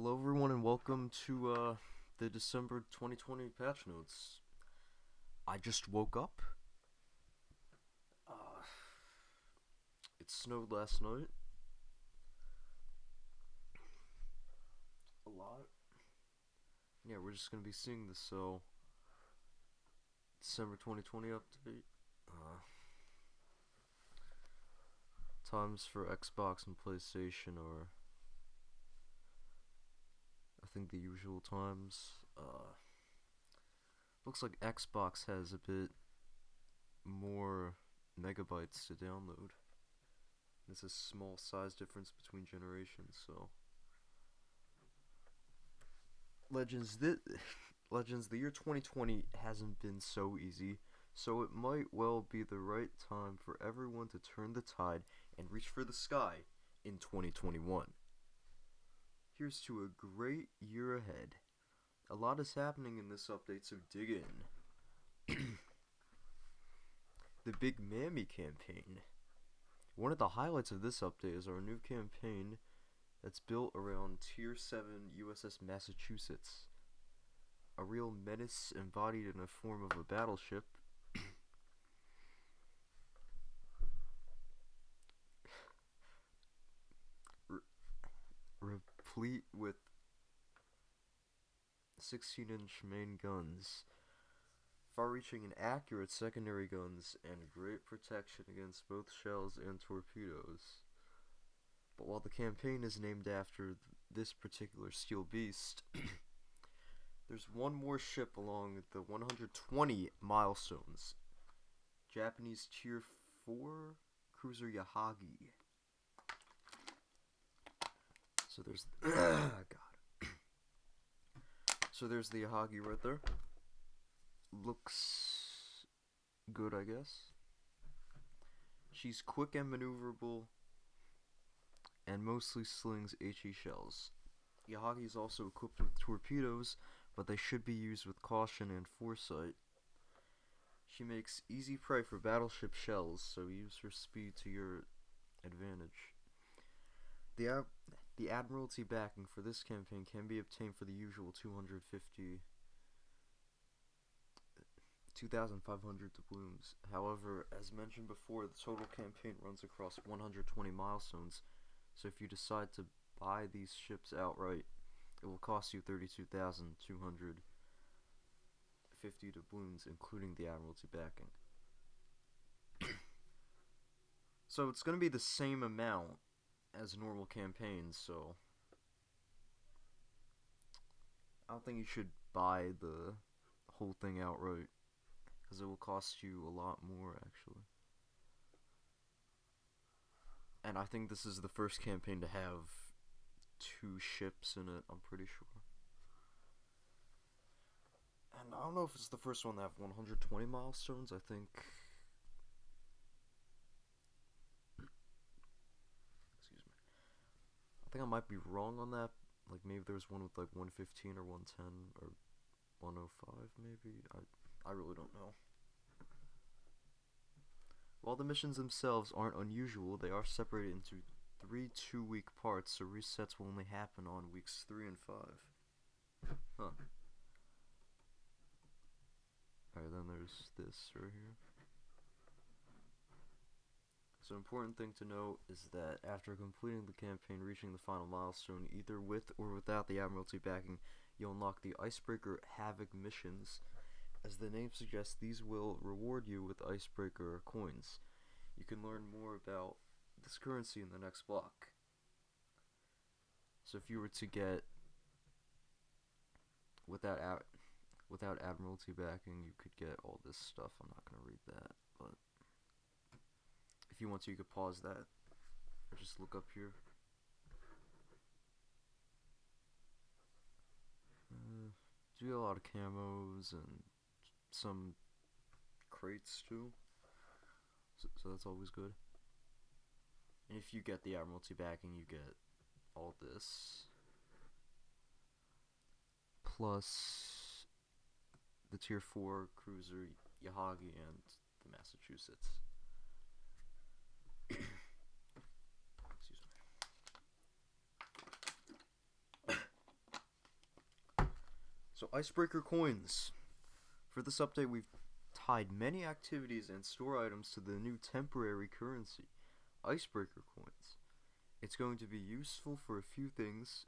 Hello everyone and welcome to the December 2020 Patchnotes. I just woke up. Uh, it snowed last night. A lot. Yeah, we're just gonna be seeing this, so December 2020 update. Times for Xbox and PlayStation are, I think, the usual times. Looks like Xbox has a bit more megabytes to download. It's a small size difference between generations, so Legends, the year 2020 hasn't been so easy, so it might well be the right time for everyone to turn the tide and reach for the sky in 2021. Here's to a great year ahead. A lot is happening in this update, so dig in. The Big Mammy campaign. One of the highlights of this update is our new campaign that's built around Tier 7 USS Massachusetts. A real menace embodied in the form of a battleship. Replete with 16-inch main guns, far-reaching and accurate secondary guns, and great protection against both shells and torpedoes. But while the campaign is named after this particular steel beast, there's one more ship along the 120 milestones. Japanese Tier 4 cruiser Yahagi. So there's God. So there's the Yahagi right there. Looks good, I guess. She's quick and maneuverable, and mostly slings HE shells. Yahagi is also equipped with torpedoes, but they should be used with caution and foresight. She makes easy prey for battleship shells, so use her speed to your advantage. The Admiralty backing for this campaign can be obtained for the usual 2,500 doubloons. However, as mentioned before, the total campaign runs across 120 milestones, so if you decide to buy these ships outright, it will cost you 32,250 doubloons, including the Admiralty backing. So it's going to be the same amount as normal campaigns, so I don't think you should buy the whole thing outright, because it will cost you a lot more, actually. And I think this is the first campaign to have 2 ships in it, I'm pretty sure. And I don't know if it's the first one to have 120 milestones, I think. Excuse me. I think I might be wrong on that. Like, maybe there's one with like 115 or 110 or 105, maybe. I really don't know. While the missions themselves aren't unusual, they are separated into 3 2-week parts, so resets will only happen on weeks 3 and 5. Huh. Alright, then there's this right here. So, important thing to note is that after completing the campaign, reaching the final milestone, either with or without the Admiralty backing, you'll unlock the Icebreaker Havoc missions. As the name suggests, these will reward you with Icebreaker Coins. You can learn more about this currency in the next block. So if you were to get without Admiralty backing, you could get all this stuff. I'm not going to read that, but if you want to, you could pause that or just look up here. Do get a lot of camos and some crates too, so that's always good. And if you get the Admiralty backing, you get all this, plus the Tier 4 cruiser Yahagi and the Massachusetts. Excuse me. So Icebreaker Coins. For this update, we've tied many activities and store items to the new temporary currency, Icebreaker Coins. It's going to be useful for a few things: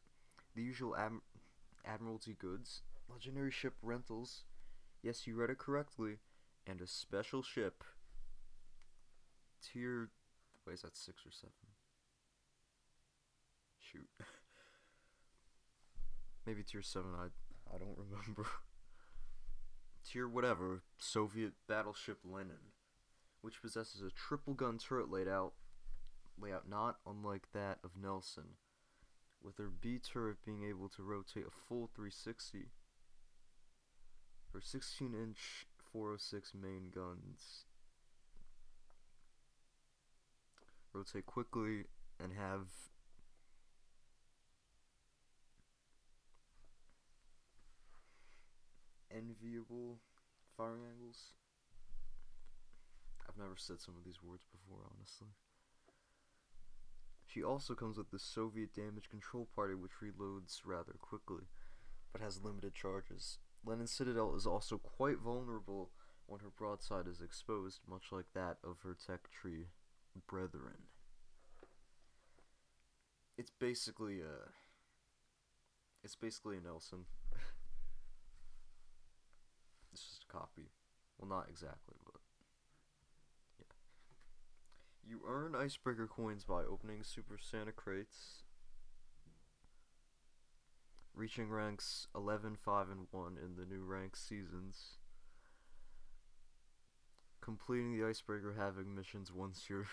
the usual Admiralty goods, legendary ship rentals, yes, you read it correctly, and a special ship. Tier... wait, is that 6 or 7? Shoot. Maybe tier 7, I don't remember. Tier whatever, Soviet Battleship Lenin, which possesses a triple gun turret layout not unlike that of Nelson, with her B turret being able to rotate a full 360. Her 16-inch 406 main guns rotate quickly and have enviable firing angles. I've never said some of these words before, honestly. She also comes with the Soviet damage control party, which reloads rather quickly, but has limited charges. Lenin's Citadel is also quite vulnerable when her broadside is exposed, much like that of her tech tree brethren. It's basically a Nelson. It's just a copy. Well, not exactly, but yeah. You earn Icebreaker Coins by opening Super Santa crates, reaching ranks 11, 5, and 1 in the new rank seasons, completing the Icebreaker Havoc missions once you're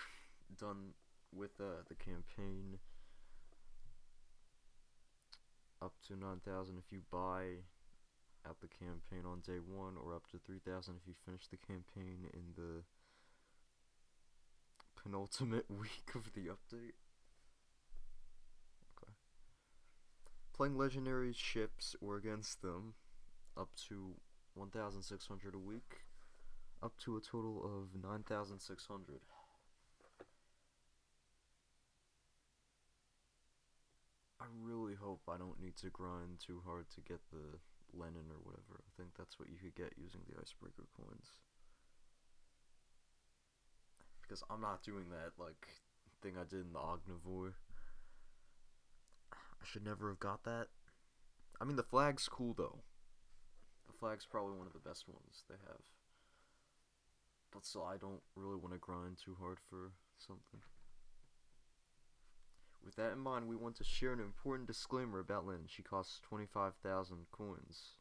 done with the campaign, up to 9,000 if you buy out the campaign on day 1, or up to 3,000 if you finish the campaign in the penultimate week of the update. Okay. Playing legendary ships or against them, up to 1,600 a week, up to a total of 9,600. I really hope I don't need to grind too hard to get the Lenin or whatever. I think that's what you could get using the Icebreaker Coins. Because I'm not doing that, like, thing I did in the Ognivoy. I should never have got that. I mean, the flag's cool, though. The flag's probably one of the best ones they have. But still, I don't really want to grind too hard for something. With that in mind, we want to share an important disclaimer about Lenin. She costs 25,000 coins,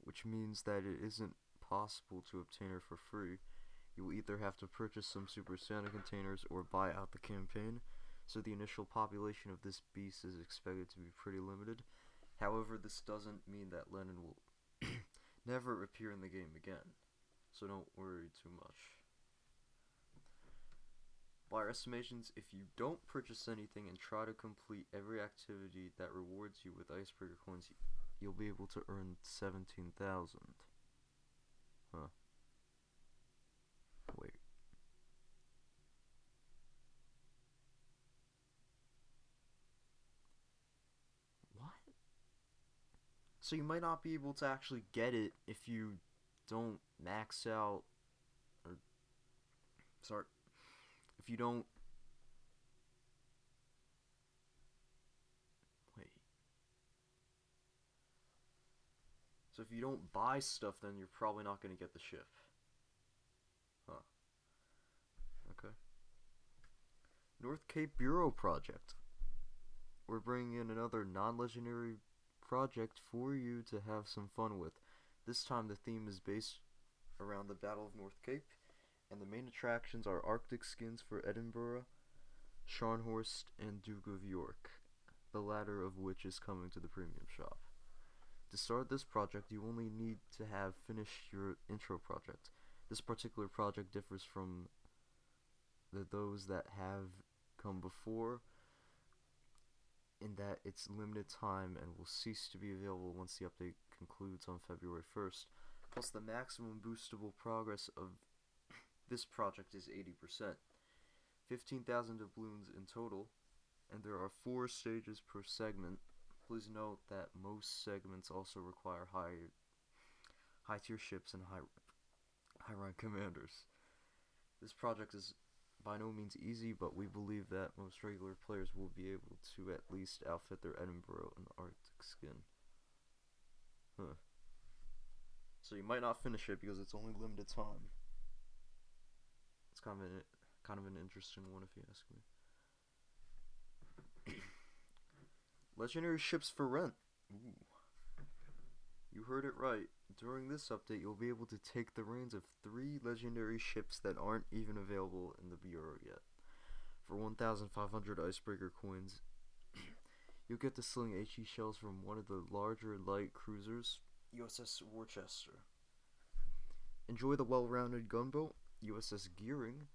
which means that it isn't possible to obtain her for free. You will either have to purchase some Super Santa containers or buy out the campaign, so the initial population of this beast is expected to be pretty limited. However, this doesn't mean that Lenin will never appear in the game again, so don't worry too much. By our estimations, if you don't purchase anything and try to complete every activity that rewards you with Icebreaker Coins, you'll be able to earn 17,000. Huh. Wait. What? So you might not be able to actually get it if you don't max out, or, sorry, if you don't, wait, so if you don't buy stuff, then you're probably not going to get the ship. Huh. Okay. North Cape Bureau Project. We're bringing in another non-legendary project for you to have some fun with. This time the theme is based around the Battle of North Cape, and the main attractions are Arctic skins for Edinburgh, Scharnhorst, and Duke of York, the latter of which is coming to the premium shop. To start this project, you only need to have finished your intro project. This particular project differs from those that have come before, in that it's limited time and will cease to be available once the update concludes on February 1st. Plus, the maximum boostable progress of this project is 80%. 15,000 doubloons in total, and there are 4 stages per segment. Please note that most segments also require high tier ships and high rank commanders. This project is by no means easy, but we believe that most regular players will be able to at least outfit their Edinburgh and Arctic skin. Huh. So you might not finish it because it's only limited time. It's kind of an interesting one if you ask me. Legendary ships for rent. Ooh. You heard it right. During this update, you'll be able to take the reins of 3 legendary ships that aren't even available in the bureau yet. For 1,500 Icebreaker Coins, you'll get to sling HE shells from one of the larger light cruisers, USS Worcester. Enjoy the well-rounded gunboat, USS Gearing,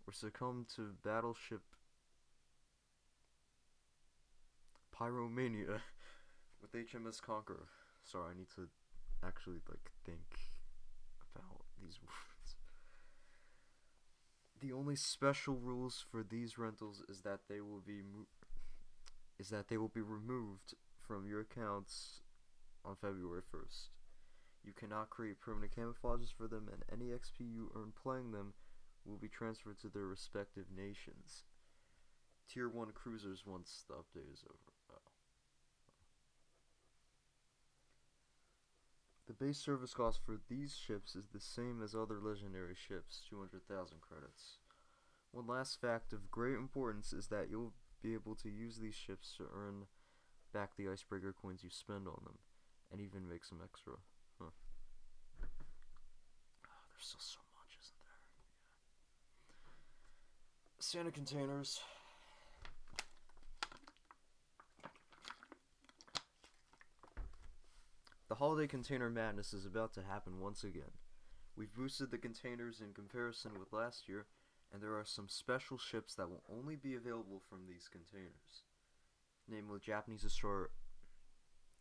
or succumb to Battleship Pyromania with HMS Conqueror. Sorry, I need to actually think about these words. The only special rules for these rentals is that they will be removed from your accounts on February 1st. You cannot create permanent camouflages for them, and any XP you earn playing them will be transferred to their respective nations. Tier 1 cruisers once the update is over. The base service cost for these ships is the same as other legendary ships, 200,000 credits. One last fact of great importance is that you'll be able to use these ships to earn back the Icebreaker coins you spend on them, and even make some extra. Huh. There's still so much, isn't there? Yeah. Santa containers. The holiday container madness is about to happen once again. We've boosted the containers in comparison with last year, and there are some special ships that will only be available from these containers. Namely, Japanese destroyer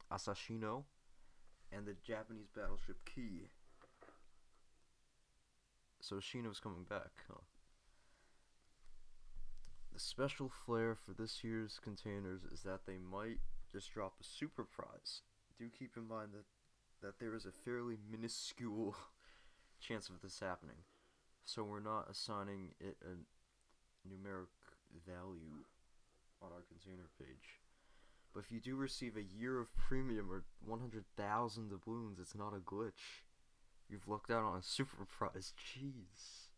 Asashino and the Japanese battleship Key. So Shino's coming back, huh? The special flair for this year's containers is that they might just drop a super prize. Do keep in mind that there is a fairly minuscule chance of this happening, so we're not assigning it a numeric value on our container page. But if you do receive a year of premium or 100,000 doubloons, it's not a glitch. You've lucked out on a super prize. Jeez.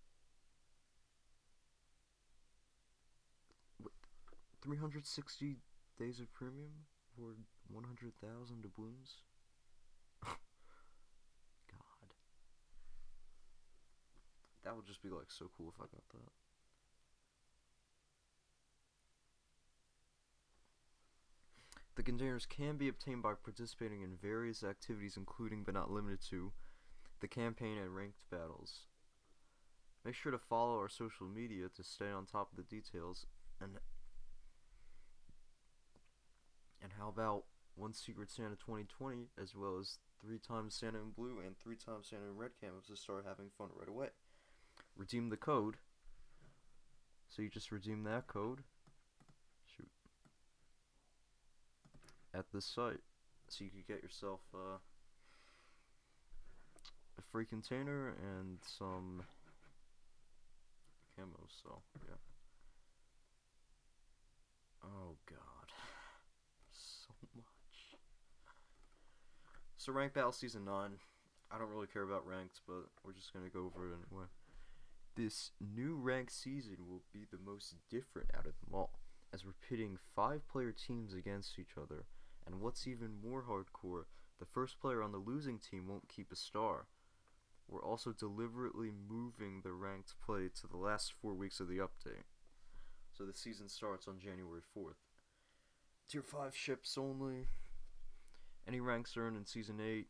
360 days of premium for 100,000 doubloons? God. That would just be so cool if I got that. The containers can be obtained by participating in various activities, including but not limited to the campaign and ranked battles. Make sure to follow our social media to stay on top of the details. And how about one Secret Santa 2020, as well as 3 times Santa in blue and 3 times Santa in red camos to start having fun right away. Redeem the code. So you just redeem that code. Shoot. At this site. So you could get yourself a free container and some camos, so yeah. Oh god. So much. So Ranked Battle Season 9. I don't really care about ranked, but we're just gonna go over it anyway. This new ranked season will be the most different out of them all, as we're pitting 5-player teams against each other, and what's even more hardcore, the first player on the losing team won't keep a star. We're also deliberately moving the ranked play to the last 4 weeks of the update. So the season starts on January 4th. Tier 5 ships only. Any ranks earned in Season 8.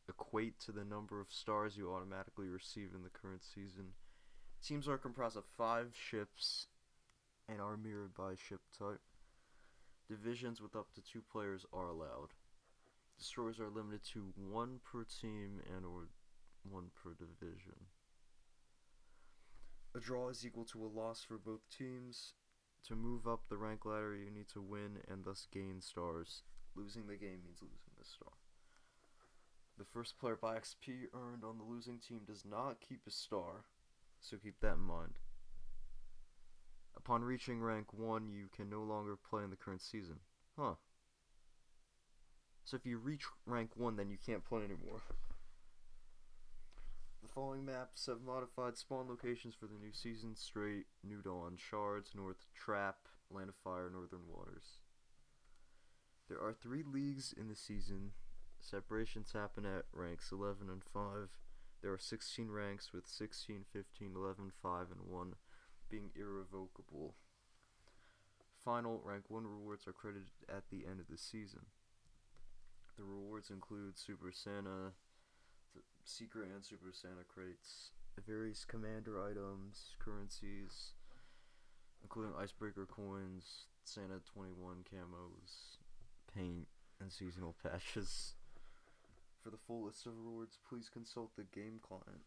Equate to the number of stars you automatically receive in the current season. Teams are comprised of 5 ships and are mirrored by ship type. Divisions with up to 2 players are allowed. Destroyers are limited to 1 per team and or one per division. A draw is equal to a loss for both teams. To move up the rank ladder, you need to win and thus gain stars. Losing the game means losing the star. The first player by XP earned on the losing team does not keep a star, so keep that in mind. Upon reaching rank 1, you can no longer play in the current season. Huh. So if you reach rank 1, then you can't play anymore. The following maps have modified spawn locations for the new season: Strait, New Dawn, Shards, North Trap, Land of Fire, Northern Waters. There are 3 leagues in the season. Separations happen at ranks 11 and 5. There are 16 ranks with 16, 15, 11, 5, and 1 being irrevocable. Final rank 1 rewards are credited at the end of the season. The rewards include Super Santa, Secret and Super Santa crates, various commander items, currencies, including Icebreaker Coins, Santa 21 camos, paint, and seasonal patches. For the full list of rewards, please consult the game client.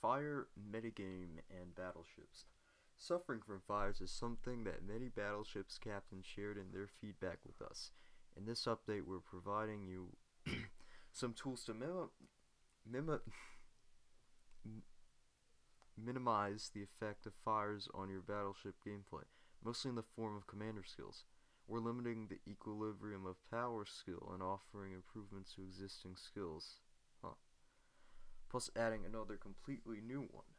Fire metagame and battleships. Suffering from fires is something that many battleships captains shared in their feedback with us. In this update, we're providing you some tools to minimize the effect of fires on your battleship gameplay, mostly in the form of commander skills. We're limiting the equilibrium of power skill and offering improvements to existing skills. Plus adding another completely new one.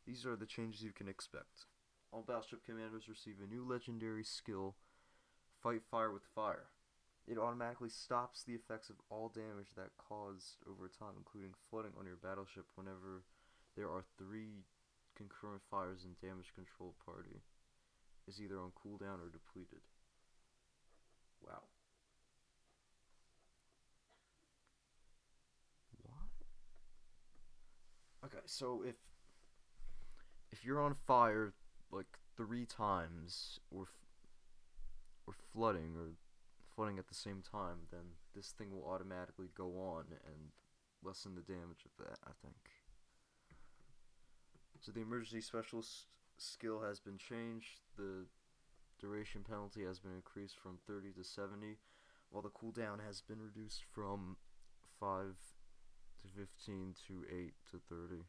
These are the changes you can expect. All battleship commanders receive a new legendary skill, Fight Fire with Fire. It automatically stops the effects of all damage that caused over time, including flooding on your battleship whenever there are 3 concurrent fires in damage control party. Is either on cooldown or depleted. Wow. What? Okay, so if you're on fire like 3 times or flooding at the same time, then this thing will automatically go on and lessen the damage of that, I think. So the emergency specialist skill has been changed. The duration penalty has been increased from 30 to 70, while the cooldown has been reduced from 5 to 15 to 8 to 30%.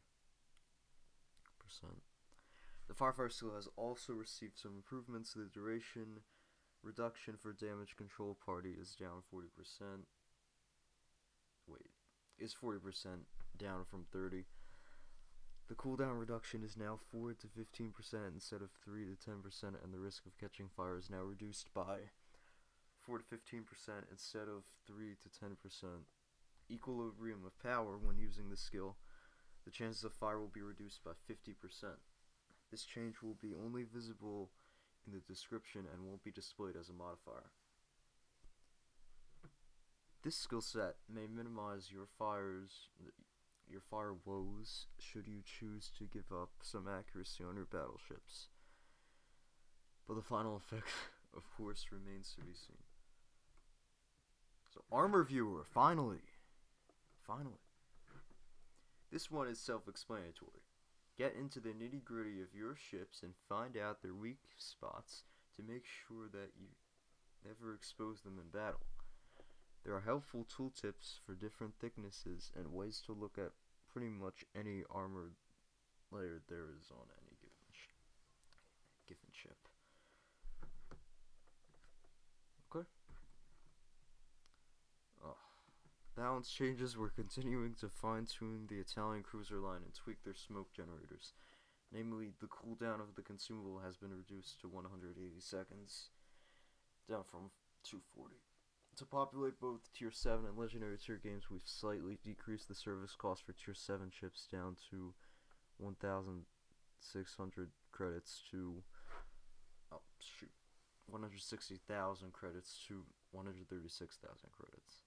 The Firefighter skill has also received some improvements. The duration reduction for damage control party is down 40%. Is 40% down from 30. The cooldown reduction is now 4 to 15% instead of 3 to 10%, and the risk of catching fire is now reduced by 4 to 15% instead of 3 to 10%. Equilibrium of power when using the skill. The chances of fire will be reduced by 50%. This change will be only visible in the description and won't be displayed as a modifier. This skill set may minimize your fire woes should you choose to give up some accuracy on your battleships. But the final effect, of course, remains to be seen. So, Armor Viewer, finally. This one is self-explanatory. Get into the nitty-gritty of your ships and find out their weak spots to make sure that you never expose them in battle. There are helpful tooltips for different thicknesses and ways to look at pretty much any armored layer there is on any given ship. Okay. Balance changes. We're continuing to fine-tune the Italian cruiser line and tweak their smoke generators. Namely, the cooldown of the consumable has been reduced to 180 seconds, down from 240. To populate both Tier 7 and Legendary Tier games, we've slightly decreased the service cost for Tier 7 ships down to 1,600 credits to 160,000 credits to 136,000 credits.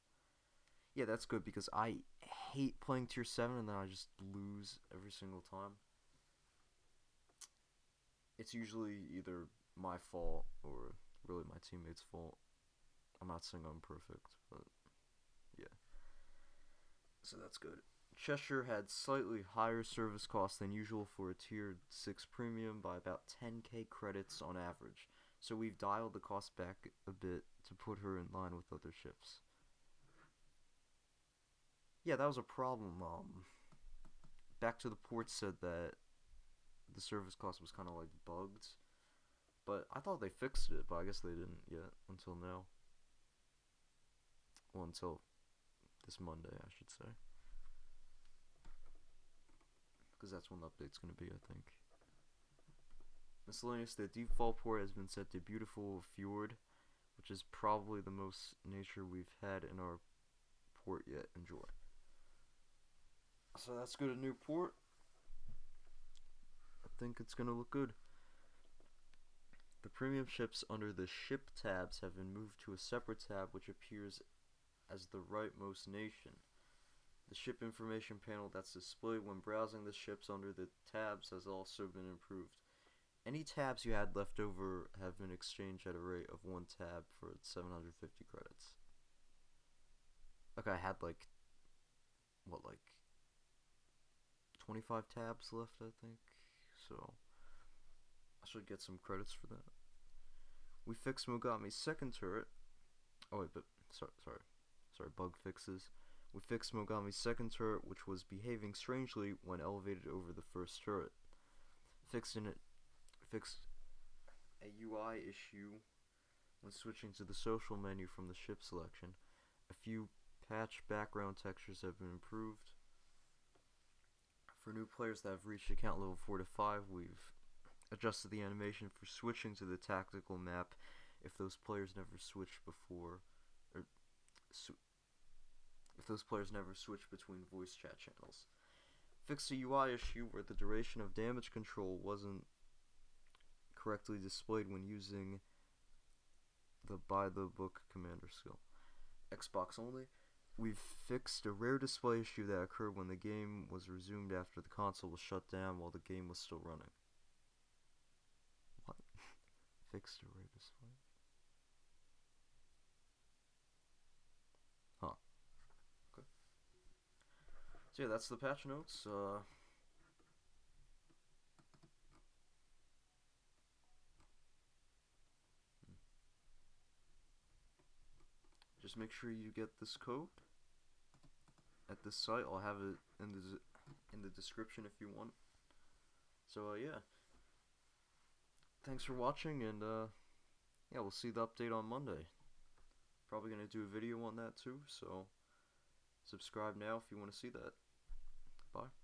Yeah, that's good because I hate playing Tier 7 and then I just lose every single time. It's usually either my fault or really my teammates' fault. I'm not saying I'm perfect, but yeah. So that's good. Cheshire had slightly higher service costs than usual for a Tier 6 premium by about 10k credits on average. So we've dialed the cost back a bit to put her in line with other ships. Yeah, that was a problem. Back to the Port said that the service cost was kind of like bugged. But I thought they fixed it, but I guess they didn't yet until now. Well, until this Monday, I should say. Because that's when the update's going to be, I think. Miscellaneous, the default port has been set to Beautiful Fjord, which is probably the most nature we've had in our port yet. Enjoy. So that's good, a new port. I think it's going to look good. The premium ships under the ship tabs have been moved to a separate tab which appears as the rightmost nation. The ship information panel that's displayed when browsing the ships under the tabs has also been improved. Any tabs you had left over have been exchanged at a rate of 1 tab for 750 credits. Okay, I had like 25 tabs left, I think. So I should get some credits for that. We fixed Mogami's second turret. Oh wait, but sorry, bug fixes. We fixed Mogami's second turret, which was behaving strangely when elevated over the first turret. Fixed a UI issue when switching to the social menu from the ship selection. A few patch background textures have been improved. For new players that have reached account level 4 to 5, we've adjusted the animation for switching to the tactical map if those players never switched before, or if those players never switched between voice chat channels. Fixed a UI issue where the duration of damage control wasn't correctly displayed when using the by the book commander skill. Xbox only. We've fixed a rare display issue that occurred when the game was resumed after the console was shut down while the game was still running. What? Fixed a rare display? Huh. Okay. So yeah, that's the patch notes. Just make sure you get this code at this site. I'll have it in the description if you want. So yeah, thanks for watching, and yeah, we'll see the update on Monday. Probably gonna do a video on that too, so subscribe now if you want to see that. Bye.